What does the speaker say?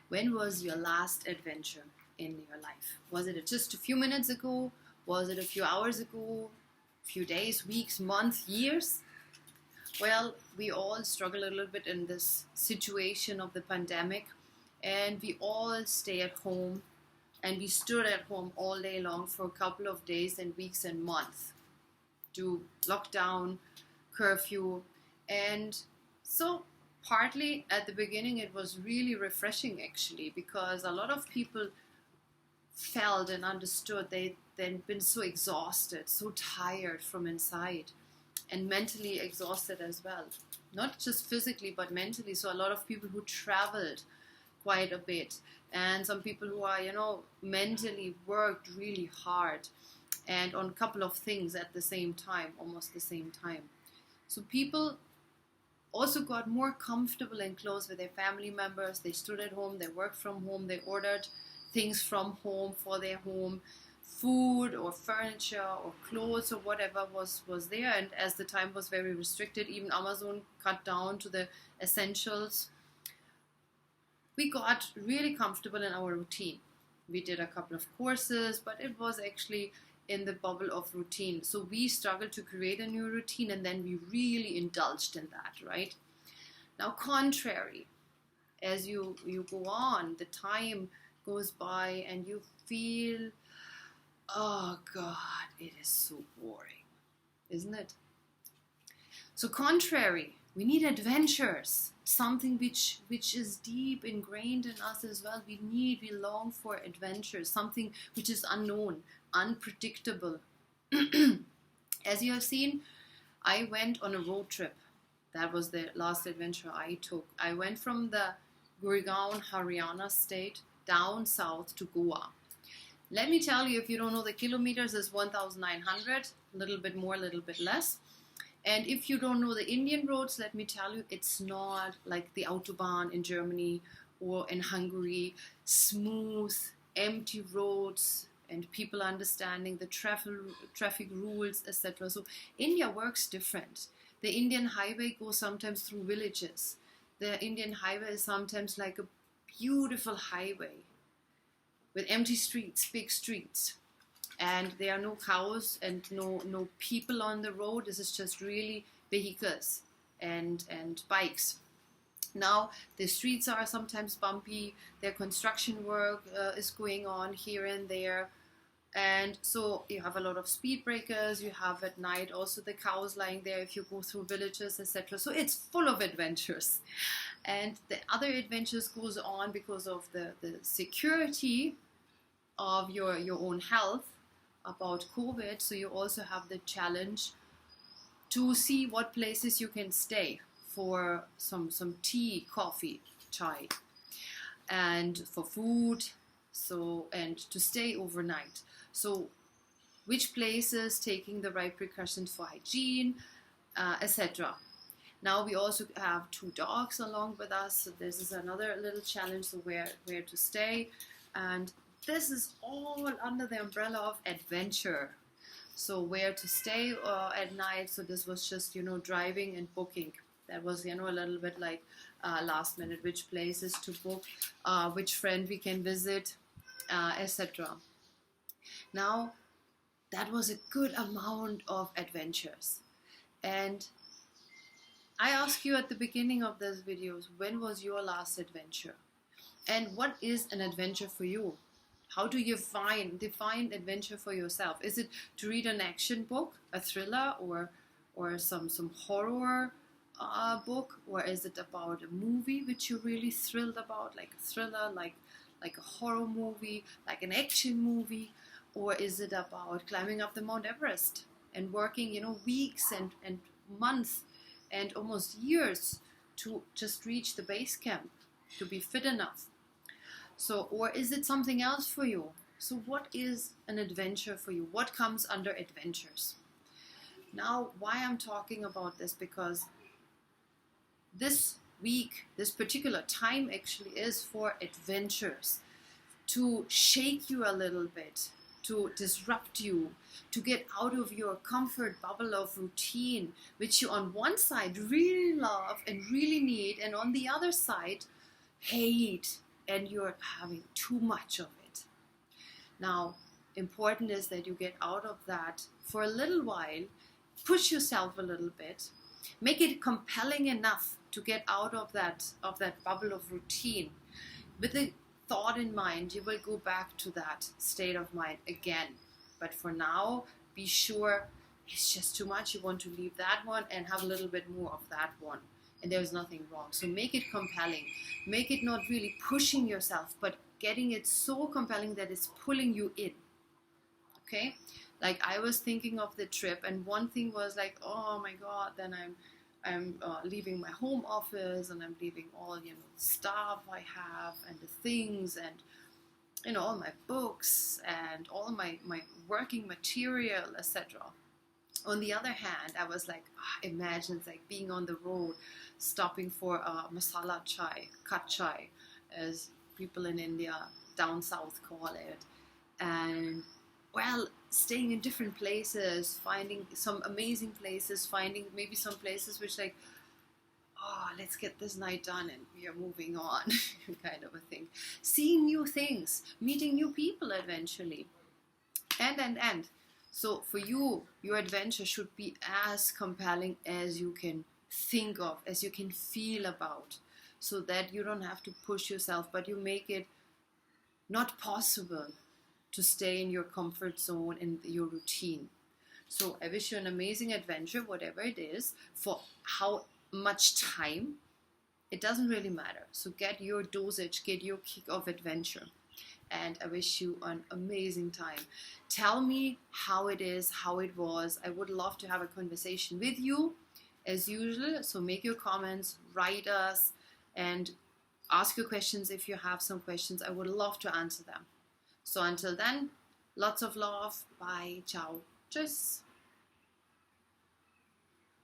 When was your last adventure in your life? Was it just a few minutes ago? Was it a few hours ago? Few days, weeks, months, years? Well, we all struggle a little bit in this situation of the pandemic, and we all stay at home, and we stood at home all day long for a couple of days and weeks and months to lockdown, curfew. And so partly at the beginning it was really refreshing actually, because a lot of people felt and understood they'd been so exhausted, so tired from inside, and mentally exhausted as well, not just physically but mentally. So a lot of people who traveled quite a bit, and some people who are mentally worked really hard and on a couple of things at the same time, almost the same time. So people also got more comfortable and close with their family members. They stood at home, they worked from home, they ordered things from home for their home, food or furniture or clothes or whatever was there. And as the time was very restricted, even Amazon cut down to the essentials. We got really comfortable in our routine. We did a couple of courses, but it was actually in the bubble of routine. So we struggled to create a new routine, and then we really indulged in that, right? Now, contrary, as you go on, the time goes by and you feel, oh God, it is so boring, isn't it? So contrary, we need adventures, something which is deep ingrained in us as well. We long for adventures, something which is unknown, unpredictable. As you have seen, I went on a road trip. That was the last adventure I took. I went from the Gurgaon, Haryana state down south to Goa. Let me tell you, if you don't know, the kilometers is 1,900, a little bit more, a little bit less. And if you don't know the Indian roads, let me tell you, it's not like the Autobahn in Germany or in Hungary, smooth, empty roads, and people understanding the traffic rules, etc. So India works different. The Indian highway goes sometimes through villages. The Indian highway is sometimes like a beautiful highway with empty streets, big streets. And there are no cows and no people on the road. This is just really vehicles and bikes. Now, the streets are sometimes bumpy. Their construction work is going on here and there. And so you have a lot of speed breakers. You have at night also the cows lying there if you go through villages, etc. So it's full of adventures. And the other adventures goes on because of the security of your own health about COVID. So you also have the challenge to see what places you can stay for some tea, coffee, chai, and for food, so, and to stay overnight. So which places, taking the right precautions for hygiene, etc. Now we also have 2 dogs along with us, so this is another little challenge, so where to stay. And this is all under the umbrella of adventure. So where to stay at night. So this was just, driving and booking. That was, a little bit like last minute, which places to book, which friend we can visit, etc. Now, that was a good amount of adventures. And I ask you at the beginning of this videos, when was your last adventure? And what is an adventure for you? How do you define adventure for yourself? Is it to read an action book, a thriller, or some horror book? Or is it about a movie which you're really thrilled about, like a thriller, like a horror movie, like an action movie? Or is it about climbing up the Mount Everest and working, weeks and months and almost years to just reach the base camp, to be fit enough? So, or is it something else for you? So what is an adventure for you? What comes under adventures? Now, why I'm talking about this, because this week, this particular time actually is for adventures, to shake you a little bit, to disrupt you, to get out of your comfort bubble of routine, which you on one side really love and really need, and on the other side hate and you're having too much of it. Now, important is that you get out of that for a little while, push yourself a little bit, make it compelling enough to get out of that bubble of routine. With the thought in mind, you will go back to that state of mind again. But for now, be sure it's just too much. You want to leave that one and have a little bit more of that one. And there's nothing wrong. So make it compelling. Make it not really pushing yourself, but getting it so compelling that it's pulling you in. Okay? Like I was thinking of the trip, and one thing was like, oh my God, then I'm leaving my home office, and I'm leaving all the stuff I have and the things, and all my books and all my working material, etc. On the other hand, I was like, imagine it's like being on the road, stopping for a masala chai, cut chai, as people in India down south call it, and staying in different places, finding some amazing places, finding maybe some places which like, let's get this night done and we are moving on, kind of a thing. Seeing new things, meeting new people eventually, and. So for you, your adventure should be as compelling as you can think of, as you can feel about, so that you don't have to push yourself, but you make it not possible to stay in your comfort zone, in your routine. So I wish you an amazing adventure, whatever it is, for how much time, it doesn't really matter. So get your dosage, get your kick of adventure. And I wish you an amazing time. Tell me how it is, how it was. I would love to have a conversation with you as usual. So make your comments, write us, and ask your questions if you have some questions. I would love to answer them. So until then, lots of love. Bye. Ciao. Tschüss.